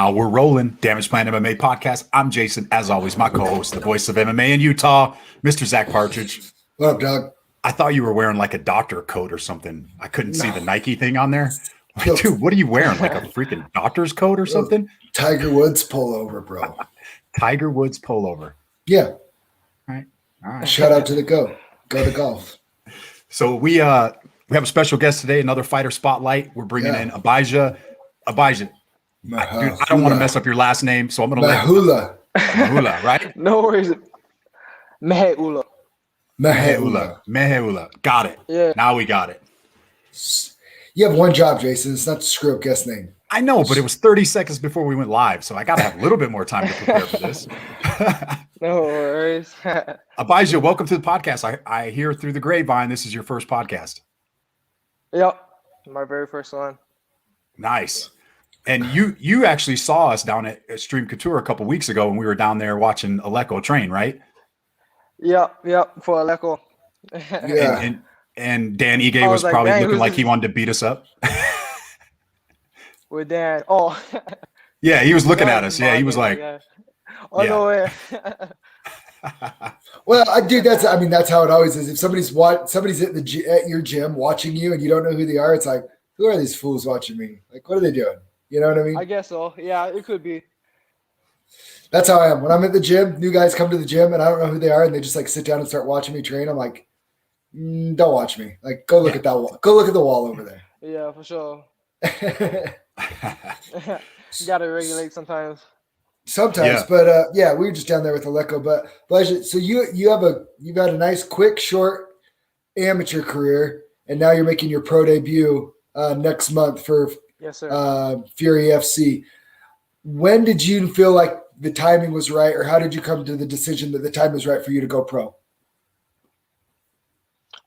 Now we're rolling. Damage Plan MMA podcast. I'm Jason, as always, my co-host, the voice of MMA in Utah, Mr. Zack Partridge. What up, dog? I thought you were wearing like a doctor coat or something. I couldn't see the Nike thing on there. Yo, Dude, what are you wearing? Like a freaking doctor's coat or something? Tiger Woods pullover, bro. Tiger Woods pullover. Yeah. All right. Shout out to the Go to golf. So we have a special guest today, another fighter spotlight. We're bringing in Abijah. Dude, I don't want to mess up your last name, so I'm going to let Meheula, right? No worries. Meheula. Got it. Yeah. Now we got it. You have one job, Jason. It's not to screw up guest name. I know, but it was 30 seconds before we went live, so I got to have a little bit more time to prepare for this. No worries. Abijah, welcome to the podcast. I hear through the grapevine this is your first podcast. Yep, my very first one. Nice. And you actually saw us down at Xtreme Couture a couple weeks ago when we were down there watching Aleko train, right? Yep, for Aleko. Yeah. And Dan Ige was like, probably looking like he wanted to beat us up. With Dan. Oh. Yeah, he was looking at us. Yeah, he was like, oh, no way. Well, that's how it always is. If somebody's at your gym watching you and you don't know who they are, it's like, who are these fools watching me? Like, what are they doing? You know what I mean? I guess so. Yeah, it could be. That's how I am. When I'm at the gym, new guys come to the gym and I don't know who they are and they just like sit down and start watching me train. I'm like, don't watch me. Like, go look at that wall. Go look at the wall over there. Yeah, for sure. You gotta regulate sometimes. Sometimes, but we were just down there with Aleko. But so you've had a nice, quick, short amateur career, and now you're making your pro debut next month for Yes, sir. Fury FC. When did you feel like the timing was right, or how did you come to the decision that the time was right for you to go pro?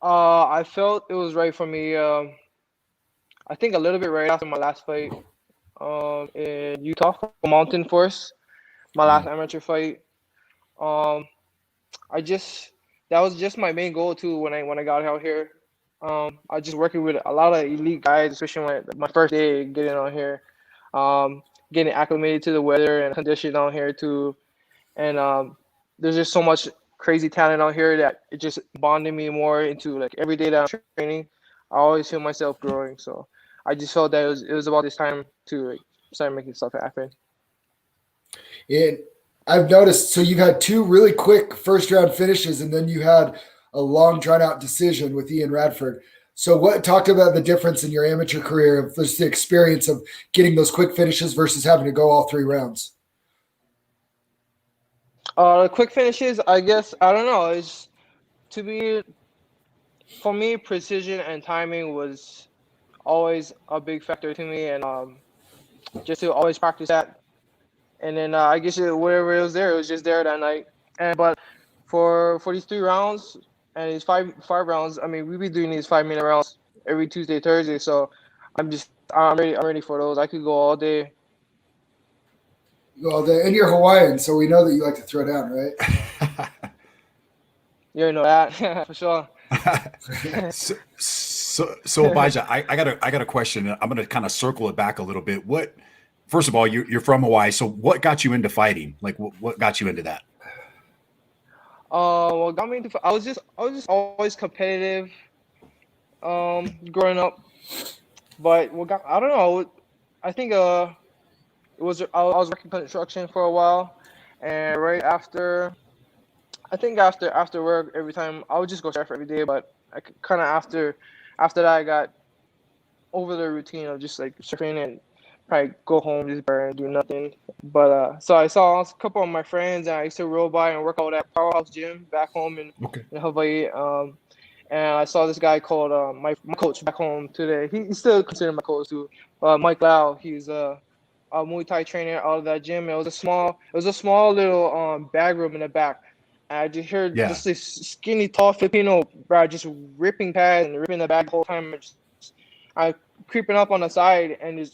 I felt it was right for me. I think a little bit right after my last fight in Utah for Mountain Force, my last amateur fight. That was just my main goal too when I got out here. I was just working with a lot of elite guys, especially when my first day getting out here, getting acclimated to the weather and condition out here too. And there's just so much crazy talent out here that it just bonded me more into like every day that I'm training. I always feel myself growing. So I just felt that it was about this time to like, start making stuff happen. And I've noticed, so you've had two really quick first round finishes, and then you had a long drawn out decision with Ian Radford. So talk about the difference in your amateur career of just the experience of getting those quick finishes versus having to go all 3 rounds. The quick finishes, I guess, I don't know. For me, precision and timing was always a big factor to me, and just to always practice that. And then I guess whatever it was just there that night. But for these 3 rounds and these five rounds, I mean, we be doing these 5-minute rounds every Tuesday, Thursday. So I'm ready for those. I could go all day. Well, and you're Hawaiian, so we know that you like to throw down, right? You know that for sure. So Abijah, I got a question. I'm going to kind of circle it back a little bit. First of all, you're from Hawaii, so what got you into fighting? Like, what got you into that? What got me into I was just always competitive, growing up. But I don't know. I think I was working construction for a while, and right after, I think after work, every time I would just go surf every day. But I kind of after that, I got over the routine of just like surfing and probably go home, just burn, do nothing. But so I saw a couple of my friends, and I used to roll by and work out at Powerhouse Gym back home in Hawaii. And I saw this guy called my coach back home today. He's still considered my coach too. Mike Lau. He's a Muay Thai trainer out of that gym. It was a small little bag room in the back. And I just heard just this skinny, tall Filipino bro just ripping pads and ripping the bag the whole time. I creeping up on the side, and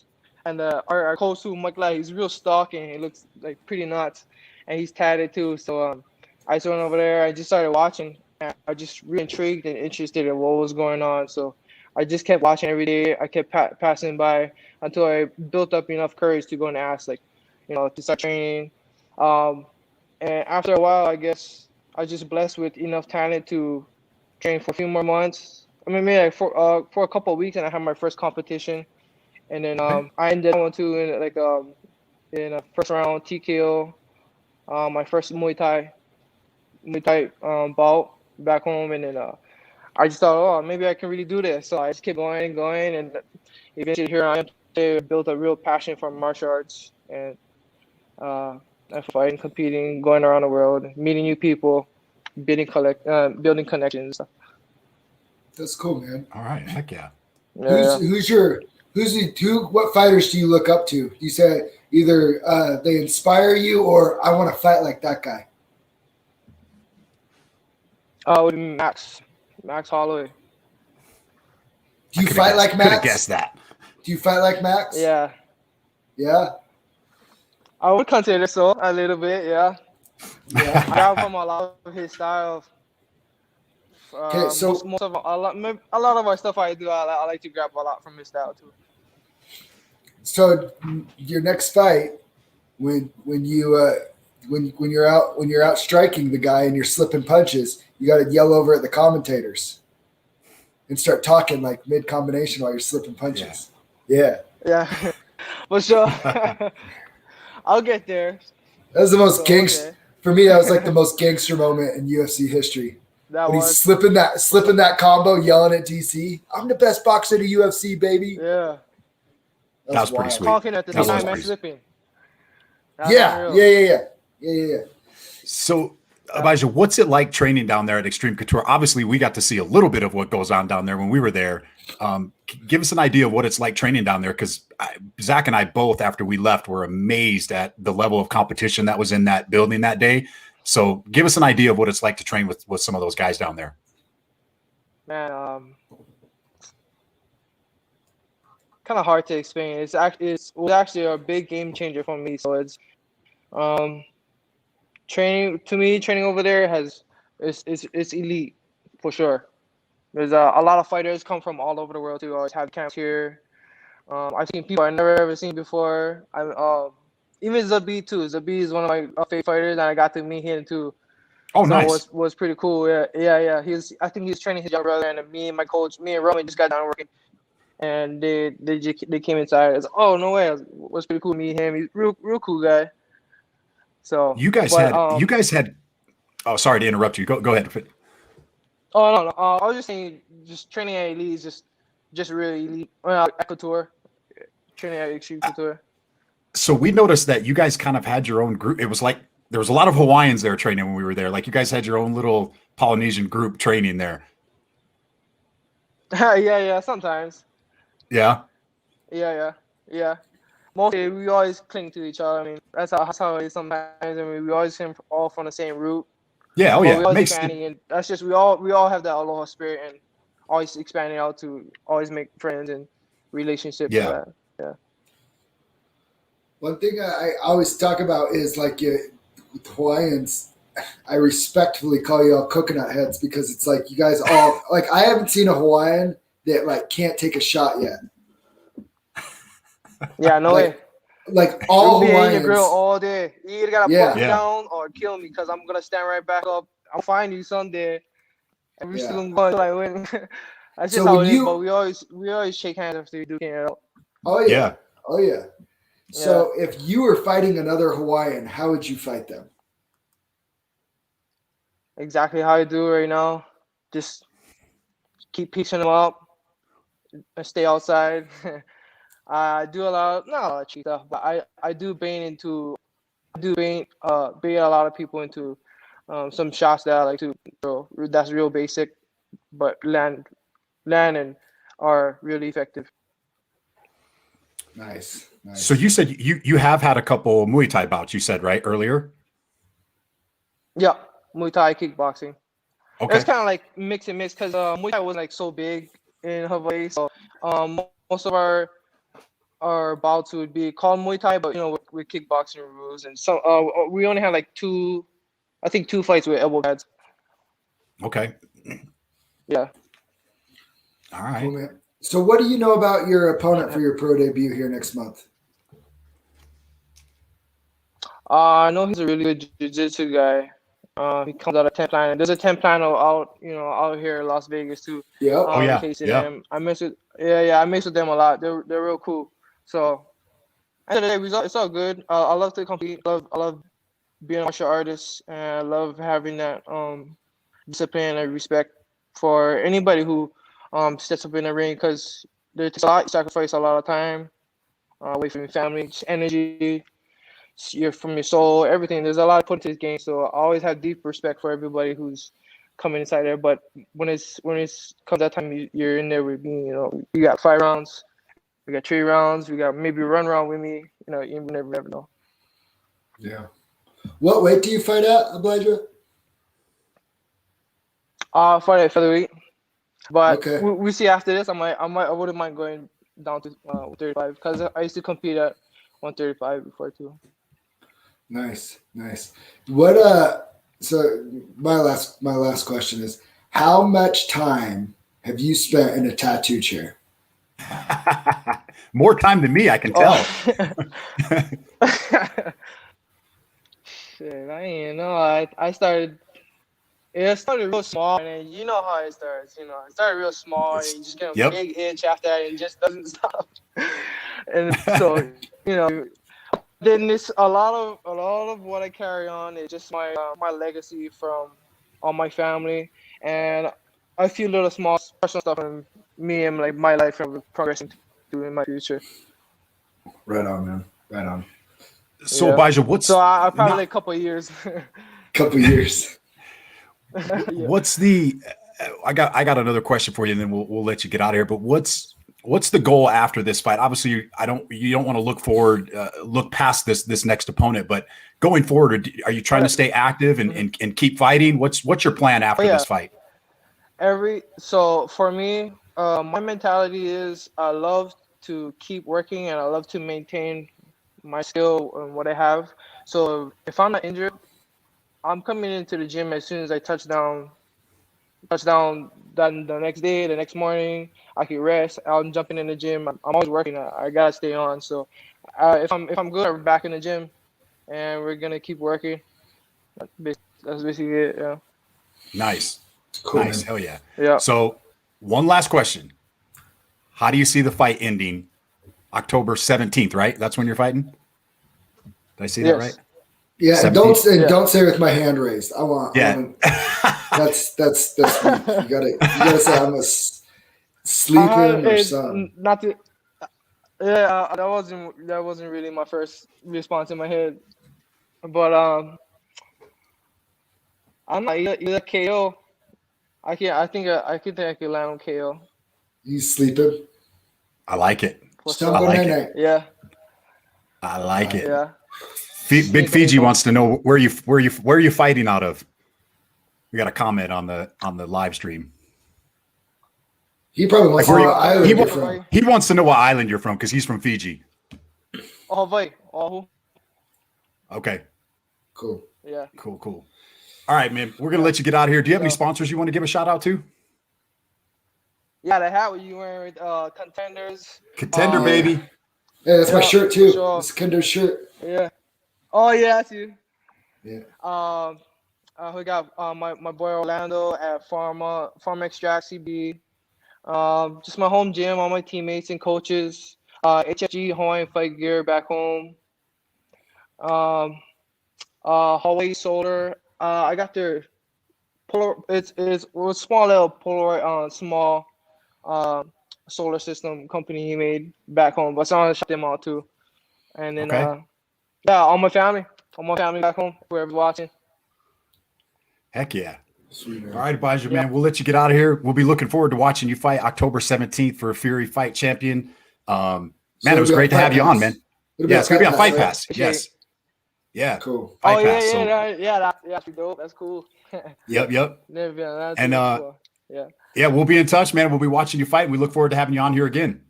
our coach too, Mike Lau, he's real stocky and he looks like pretty nuts, and he's tatted too. So I just went over there. I just started watching. And I just really intrigued and interested in what was going on. So I just kept watching every day. I kept passing by until I built up enough courage to go and ask, like, to start training. And after a while, I guess I was just blessed with enough talent to train for a few more months. I mean, maybe like for a couple of weeks, and I had my first competition. And then I ended up in a first round TKO, my first Muay Thai bout back home, and then I just thought, oh, maybe I can really do this. So I just kept going and going, and eventually here I am today. Built a real passion for martial arts and fighting, competing, going around the world, meeting new people, building connections. That's cool, man. All right, heck yeah. What fighters do you look up to? You said either they inspire you or I want to fight like that guy. With Max Holloway. Do you fight like Max? Could have guessed that. Do you fight like Max? Yeah. Yeah. I would consider so a little bit. Yeah. Yeah. I got from a lot of his style. Okay, so a lot of our stuff I do, I like to grab a lot from his style too. So your next fight, when you're out striking the guy and you're slipping punches, you got to yell over at the commentators and start talking like mid combination while you're slipping punches. Yeah. For sure. I'll get there. That was the most gangster for me. That was like the most gangster moment in UFC history. He's slipping that combo, yelling at DC. I'm the best boxer to UFC, baby. Yeah. That was pretty sweet. Talking at the same time and slipping. Yeah. So, Abijah, what's it like training down there at Xtreme Couture? Obviously, we got to see a little bit of what goes on down there when we were there. Give us an idea of what it's like training down there, because Zack and I both, after we left, were amazed at the level of competition that was in that building that day. So give us an idea of what it's like to train with some of those guys down there. Man, kind of hard to explain. It was actually a big game changer for me. So it's training over there it's elite for sure. There's a lot of fighters come from all over the world too. Always have camps here. I've seen people I've never ever seen before. Even Zabi too. Zabi is one of my favorite fighters, and I got to meet him too. Oh, so nice. Was pretty cool. Yeah. I think he's training his younger brother, and me and my coach, me and Roman just got down working, and they came inside. It's oh no way. It was pretty cool to meet him. He's real cool guy. So you guys had. Oh, sorry to interrupt you. Go ahead. Oh no. I was just saying, just training at elite is just really elite. At Couture, training at Xtreme Couture. So we noticed that you guys kind of had your own group. It was like there was a lot of Hawaiians there training when we were there. Like you guys had your own little Polynesian group training there. Yeah, sometimes. Yeah. Yeah. Mostly we always cling to each other. I mean, that's how it is sometimes. I mean, we always came all from the same route. Yeah, oh yeah. And that's just we all have that aloha spirit and always expanding out to always make friends and relationships. Yeah. One thing I always talk about is like with Hawaiians, I respectfully call you all coconut heads because it's like you guys all like I haven't seen a Hawaiian that like can't take a shot yet. Yeah, no way. Like all Hawaiians. Hawaiians. Your grill all day. You either gotta put me down or kill me because I'm gonna stand right back up. I'll find you someday. And we're still going like when. That's just how it is. But we always shake hands after we do it out. Oh yeah. So if you were fighting another Hawaiian, how would you fight them? Exactly how I do right now. Just keep piecing them up and stay outside. I do not a lot of cheat stuff, but I do bait a lot of people into some shots that I like to throw. That's real basic, but land and are really effective. Nice. So you said you have had a couple Muay Thai bouts, you said, right, earlier? Yeah, Muay Thai kickboxing. Okay. It's kind of like mix and mix because Muay Thai wasn't like so big in Hawaii. So most of our bouts would be called Muay Thai, but with kickboxing rules. And so we only had like two fights with elbow pads. Okay. Yeah. All right. Cool, man. So what do you know about your opponent for your pro debut here next month? I know he's a really good jiu-jitsu guy. He comes out of 10 Planet. There's a 10 Planet out, out here in Las Vegas too. Yep. Oh yeah, KCM. I mess with I mess with them a lot. They're real cool. So end of the day, it's all good. I love to compete. I love being a martial artist, and I love having that discipline and respect for anybody who steps up in the ring, because there's a lot, you sacrifice a lot of time away from your family, energy, from your soul, everything. There's a lot put into this game, so I always have deep respect for everybody who's coming inside there. But when it's comes that time, you're in there with me. We got 5 rounds, we got 3 rounds, we got maybe a run round with me. You never know. Yeah. What weight do you fight at, Elijah? Fight at featherweight, but Okay. we see after this. I wouldn't mind going down to 135, because I used to compete at 135 before too. Nice. What so my last question is, how much time have you spent in a tattoo chair? more time than me, I can tell. Shit, I ain't know. I started. It started real small, and then you know how it starts. It started real small, and you just get a big itch after that, and it just doesn't stop. And so, then this a lot of what I carry on is just my legacy from all my family, and I feel little small personal stuff in me and like my life and progressing to in my future. Right on, man. Right on. So, Baja, I probably like a couple of years. Couple years. What's the? I got another question for you, and then we'll let you get out of here. But what's the goal after this fight? Obviously, you don't want to look past this next opponent, but going forward, are you trying to stay active and keep fighting? What's your plan after this fight? So for me, my mentality is I love to keep working, and I love to maintain my skill and what I have. So if I'm not injured, I'm coming into the gym as soon as I touch down. Then the next day, the next morning, I can rest. I'm jumping in the gym. I'm always working. I gotta stay on. So if I'm good, I'm back in the gym, and we're gonna keep working. That's basically it. Yeah. Nice. Cool, nice. Man. Hell yeah. Yeah. So one last question. How do you see the fight ending? October 17th, right? That's when you're fighting? Did I see that right? Yeah, and don't say with my hand raised. I want. That's me. You gotta say I'm a sleeping or something. That wasn't really my first response in my head, but I'm not either KO. I think I could land on KO. You sleeping? I like it. Yeah. I like it. Yeah. Big Fiji wants to know where you fighting out of. We got a comment on the live stream. He probably wants to know what island you're from. He wants to know what island you're from because he's from Fiji. Hawaii. Oh. Okay. Cool. Yeah. Cool. All right, man. We're gonna let you get out of here. Do you have any sponsors you want to give a shout out to? Yeah, the hat you wearing with Contenders. Contender, baby. Yeah, that's my shirt too. Sure. It's Kinder's shirt. Yeah. Oh yeah, that's you. Yeah. We got my boy Orlando at Farm Extract CB. Just my home gym, all my teammates and coaches. HFG Hawaiian Fight Gear back home. Hawaii Solar. I got their Polar. It's a small little Polaroid small solar system company he made back home, but I want to shout them out too. And then all my family back home, whoever's watching. Heck yeah. Sweet, all right, Baja, man. We'll let you get out of here. We'll be looking forward to watching you fight October 17th for Fury Fight Champion. Man, it was great to have you on, man. Yeah, it's gonna be on Fight Pass. Yes. Yeah. Cool. Fight Pass. That's dope. That's cool. Yep. Never been on that. And yeah, we'll be in touch, man. We'll be watching you fight. We look forward to having you on here again.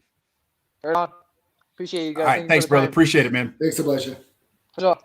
Right on. Appreciate you guys. All right, thanks, brother. Appreciate it, man. Thanks, Elijah. For sure.